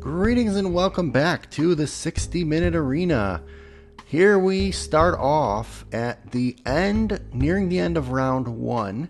Greetings and welcome back to the 60-minute arena. Here we start off at the end, nearing the end of round one.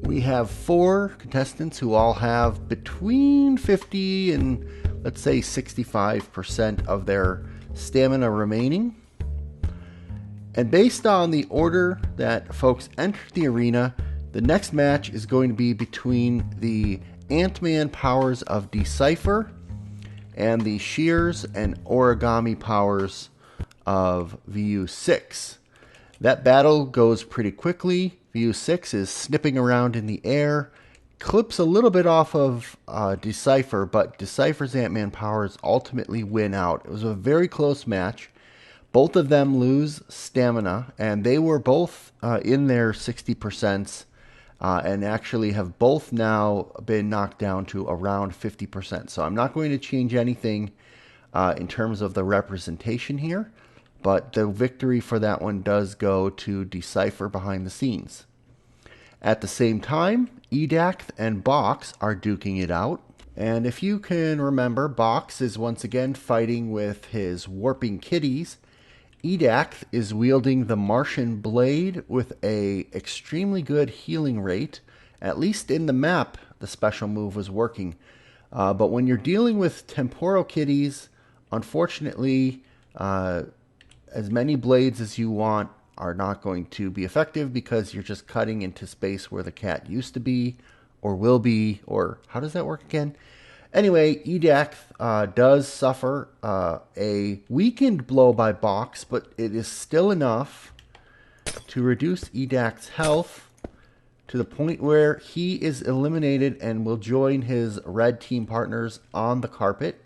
We have 4 contestants who all have between 50 and let's say 65% of their stamina remaining. And based on the order that folks entered the arena, the next match is going to be between the Ant-Man powers of Decipher and the Shears and Origami powers of VU6. That battle goes pretty quickly. VU6 is snipping around in the air, clips a little bit off of Decipher, but Decipher's Ant-Man powers ultimately win out. It was a very close match. Both of them lose stamina, and they were both in their 60%, and actually have both now been knocked down to around 50%. So I'm not going to change anything in terms of the representation here, but the victory for that one does go to Decipher behind the scenes. At the same time, Edact and Box are duking it out. And if you can remember, Box is once again fighting with his warping kitties. Edact is wielding the Martian blade with a extremely good healing rate. At least in the map, the special move was working. But when you're dealing with temporal kitties, unfortunately, as many blades as you want are not going to be effective because you're just cutting into space where the cat used to be or will be, or how does that work again? Anyway, Edact does suffer a weakened blow by Box, but it is still enough to reduce Edact's health to the point where he is eliminated and will join his red team partners on the carpet.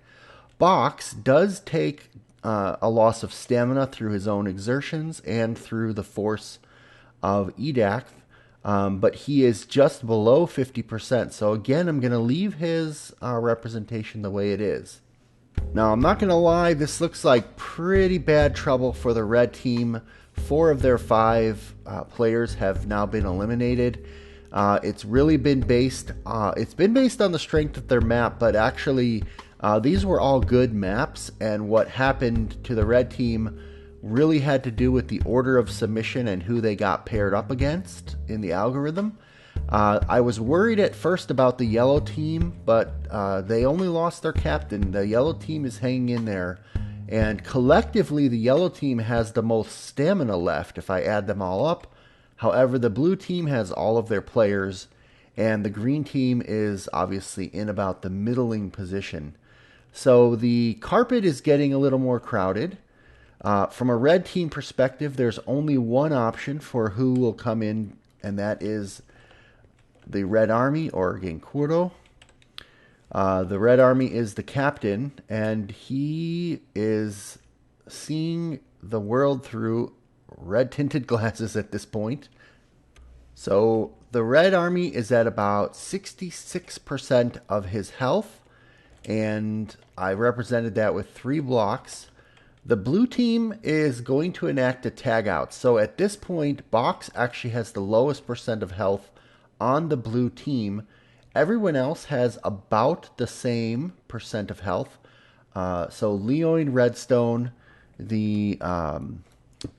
Box does take a loss of stamina through his own exertions and through the force of Edact. But he is just below 50%. So again, I'm going to leave his representation the way it is. Now, I'm not going to lie, this looks like pretty bad trouble for the red team. 4 of their 5 players have now been eliminated. It's really been based on the strength of their map, but actually these were all good maps, and what happened to the red team really had to do with the order of submission and who they got paired up against in the algorithm. I was worried at first about the yellow team, but they only lost their captain. The yellow team is hanging in there, and collectively the yellow team has the most stamina left if I add them all up. However, the blue team has all of their players, and the green team is obviously in about the middling position. So the carpet is getting a little more crowded. From a red team perspective, there's only one option for who will come in, and that is the Red Army, or Genkuro. The Red Army is the captain, and he is seeing the world through red-tinted glasses at this point. So the Red Army is at about 66% of his health, and I represented that with 3 blocks. The blue team is going to enact a tag out. So at this point, Box actually has the lowest percent of health on the blue team. Everyone else has about the same percent of health. So Leoin Redstone, the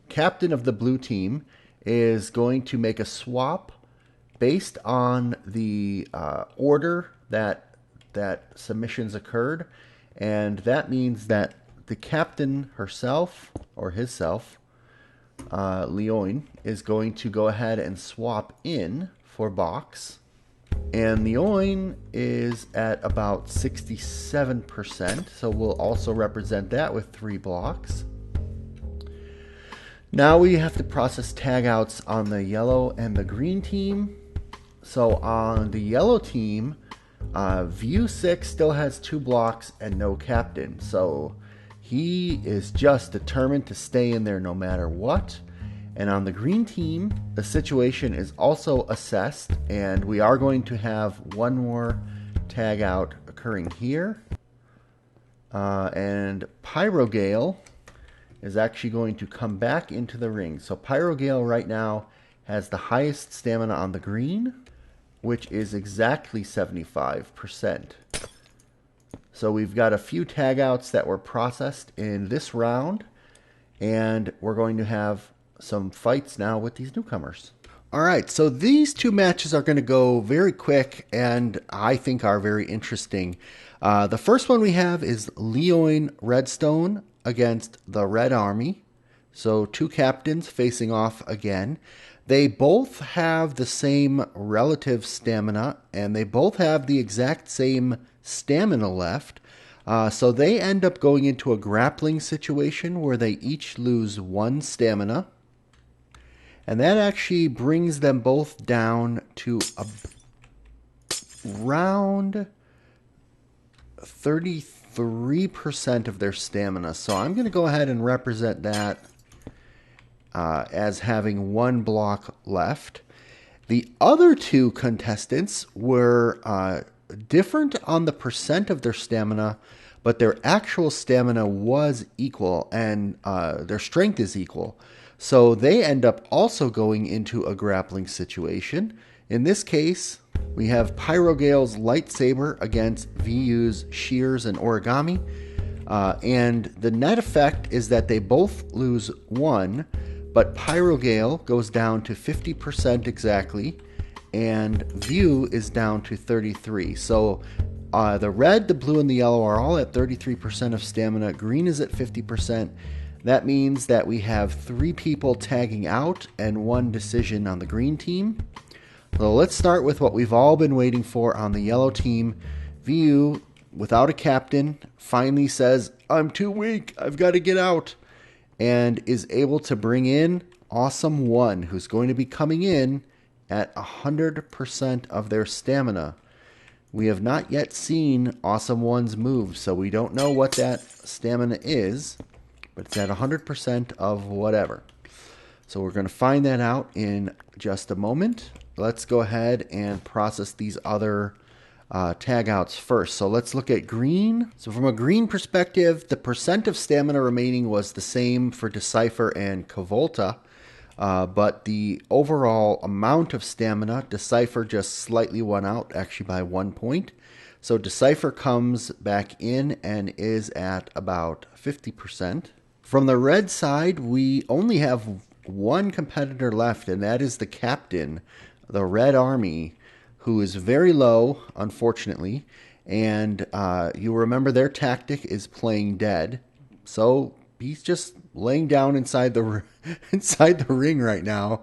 captain of the blue team, is going to make a swap based on the order that submissions occurred. And that means that the captain herself, or hisself, Leoin, is going to go ahead and swap in for Box. And Leoin is at about 67%, so we'll also represent that with 3 blocks. Now we have to process tag outs on the yellow and the green team. So on the yellow team, VU6 still has 2 blocks and no captain. So he is just determined to stay in there no matter what. And on the green team, the situation is also assessed, and we are going to have one more tag out occurring here. And Pyrogale is actually going to come back into the ring. So Pyrogale right now has the highest stamina on the green, which is exactly 75%. So we've got a few tag outs that were processed in this round, and we're going to have some fights now with these newcomers. All right, so these two matches are going to go very quick and I think are very interesting. The first one we have is Leoin Redstone against the Red Army. So two captains facing off again. They both have the same relative stamina, and they both have the exact same stamina left. So they end up going into a grappling situation where they each lose one stamina. And that actually brings them both down to around 33% of their stamina. So I'm going to go ahead and represent that as having one block left. The other two contestants were different on the percent of their stamina, but their actual stamina was equal and their strength is equal. So they end up also going into a grappling situation. In this case, we have Pyrogale's lightsaber against VU's shears and origami. And the net effect is that they both lose one, but Pyrogale goes down to 50% exactly, and View is down to 33. So the red, the blue, and the yellow are all at 33% of stamina. Green is at 50%. That means that we have 3 people tagging out and 1 decision on the green team. So let's start with what we've all been waiting for on the yellow team. VU, without a captain, finally says, I'm too weak, I've got to get out, and is able to bring in Awesome One, who's going to be coming in at 100% of their stamina. We have not yet seen Awesome One's move, so we don't know what that stamina is, but it's at 100% of whatever. So we're going to find that out in just a moment. Let's go ahead and process these other tag outs first. So let's look at green. So from a green perspective, the percent of stamina remaining was the same for Decipher and Cavolta, but the overall amount of stamina, Decipher just slightly won out, actually by 1 point. So Decipher comes back in and is at about 50%. From the red side, we only have one competitor left, and that is the captain, the Red Army, who is very low, unfortunately. And you remember their tactic is playing dead. So he's just laying down inside the inside the ring right now.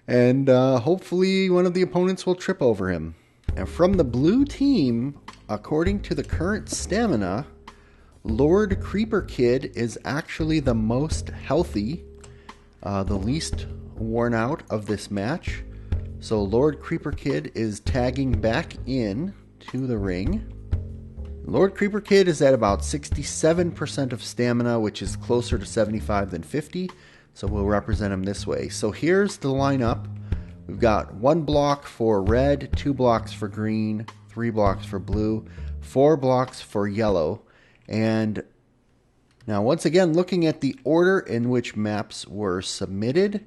And hopefully one of the opponents will trip over him. And from the blue team, according to the current stamina, Lord Creeper Kid is actually the most healthy, the least worn out of this match. So Lord Creeper Kid is tagging back in to the ring. Lord Creeper Kid is at about 67% of stamina, which is closer to 75 than 50. So we'll represent him this way. So here's the lineup. We've got 1 block for red, 2 blocks for green, 3 blocks for blue, 4 blocks for yellow. And now once again, looking at the order in which maps were submitted,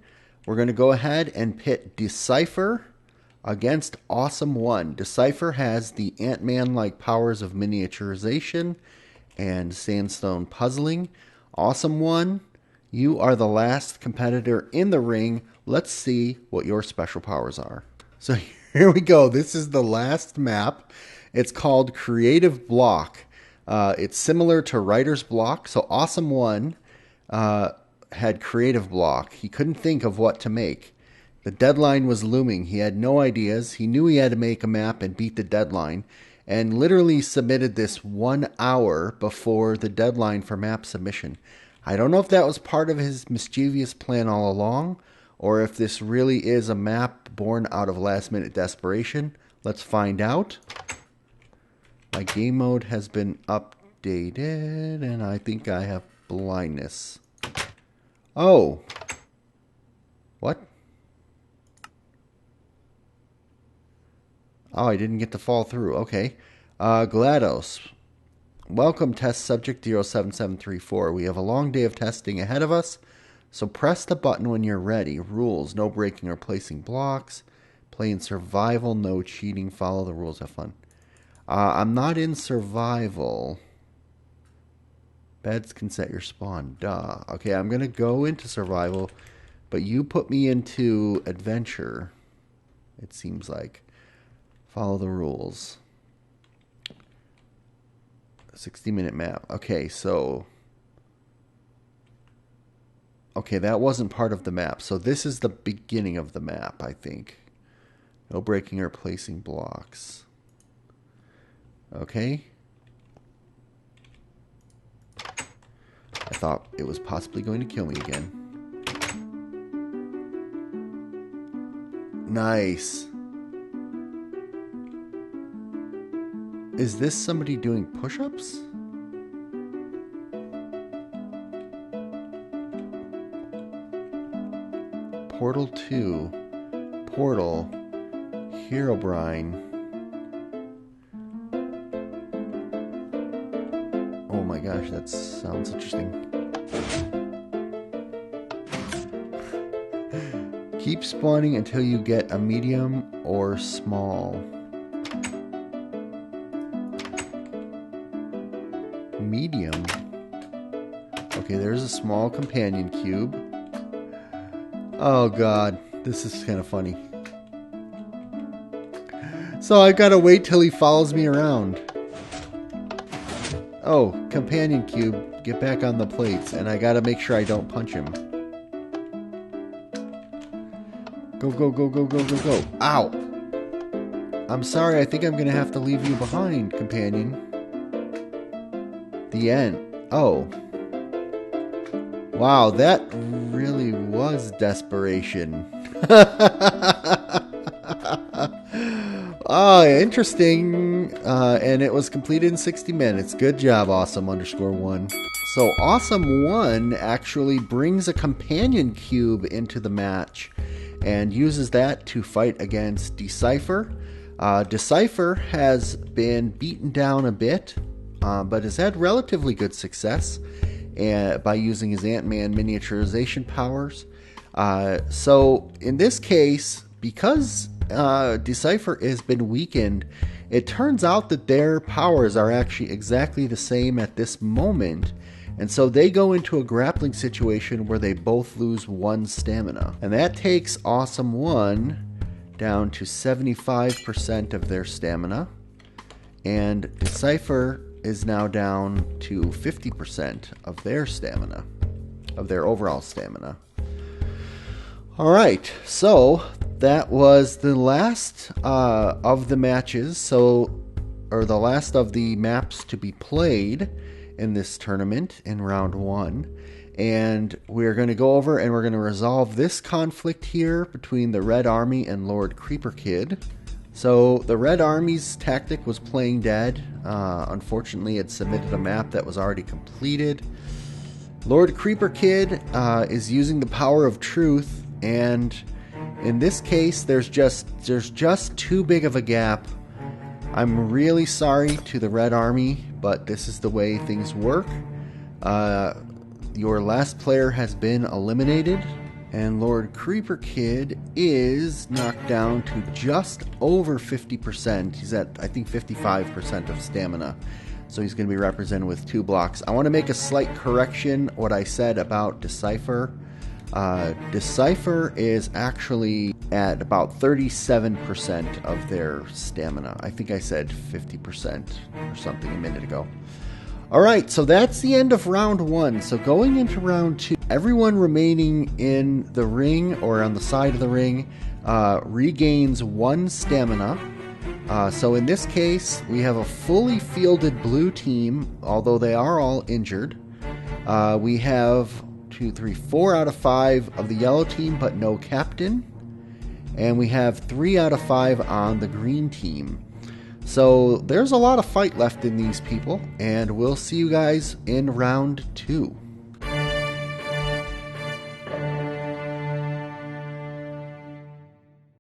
we're going to go ahead and pit Decipher against Awesome One. Decipher has the Ant-Man-like powers of miniaturization and sandstone puzzling. Awesome One, you are the last competitor in the ring. Let's see what your special powers are. So here we go. This is the last map. It's called Creative Block. It's similar to Writer's Block. So Awesome One had Creative Block. He couldn't think of what to make. The deadline was looming. He had no ideas. He knew he had to make a map and beat the deadline, and literally submitted this 1 hour before the deadline for map submission. I don't know if that was part of his mischievous plan all along, or if this really is a map born out of last-minute desperation. Let's find out. My game mode has been updated, and I think I have blindness. Oh. What? Oh, I didn't get to fall through. Okay. GLaDOS. Welcome, test subject 07734. We have a long day of testing ahead of us, so press the button when you're ready. Rules: no breaking or placing blocks. Play in survival, no cheating. Follow the rules, have fun. I'm not in survival. Beds can set your spawn. Duh. Okay, I'm going to go into survival, but you put me into adventure, it seems like. Follow the rules. 60-minute map. Okay, so... Okay, that wasn't part of the map. So this is the beginning of the map, I think. No breaking or placing blocks. Okay. I thought it was possibly going to kill me again. Nice. Is this somebody doing push-ups? Portal 2. Portal. Herobrine. Oh my gosh, that sounds interesting. Keep spawning until you get a medium or small. Medium. Okay, there's a small companion cube. Oh god, this is kind of funny. So I've got to wait till he follows me around. Oh, companion cube, get back on the plates, and I gotta make sure I don't punch him. Go, go, go, go, go, go, go. Ow! I'm sorry, I think I'm gonna have to leave you behind, companion. The end. Oh. Wow, that really was desperation. Oh, interesting. And it was completed in 60 minutes. Good job, Awesome_1. So Awesome1 actually brings a companion cube into the match and uses that to fight against Decipher. Decipher has been beaten down a bit, but has had relatively good success by using his Ant-Man miniaturization powers. So in this case, because Decipher has been weakened, it turns out that their powers are actually exactly the same at this moment, and so they go into a grappling situation where they both lose 1 stamina, and that takes Awesome1 down to 75% of their stamina, and Decipher is now down to 50% of their stamina, of their overall stamina. Alright, so that was the last of the matches, or the last of the maps to be played in this tournament in round 1. And we're going to go over and we're going to resolve this conflict here between the Red Army and Lord Creeper Kid. So the Red Army's tactic was playing dead. Unfortunately, it submitted a map that was already completed. Lord Creeper Kid is using the power of truth, and in this case, there's just too big of a gap. I'm really sorry to the Red Army, but this is the way things work. Your last player has been eliminated, and Lord Creeper Kid is knocked down to just over 50%. He's at, I think, 55% of stamina. So he's going to be represented with 2 blocks. I want to make a slight correction what I said about Decipher. Decipher is actually at about 37% of their stamina. I think I said 50% or something a minute ago. Alright, so that's the end of round 1. So going into round 2, everyone remaining in the ring or on the side of the ring regains 1 stamina. So in this case, we have a fully fielded blue team, although they are all injured. We have 4 out of 5 of the yellow team, but no captain. And we have 3 out of 5 on the green team. So there's a lot of fight left in these people, and we'll see you guys in round 2.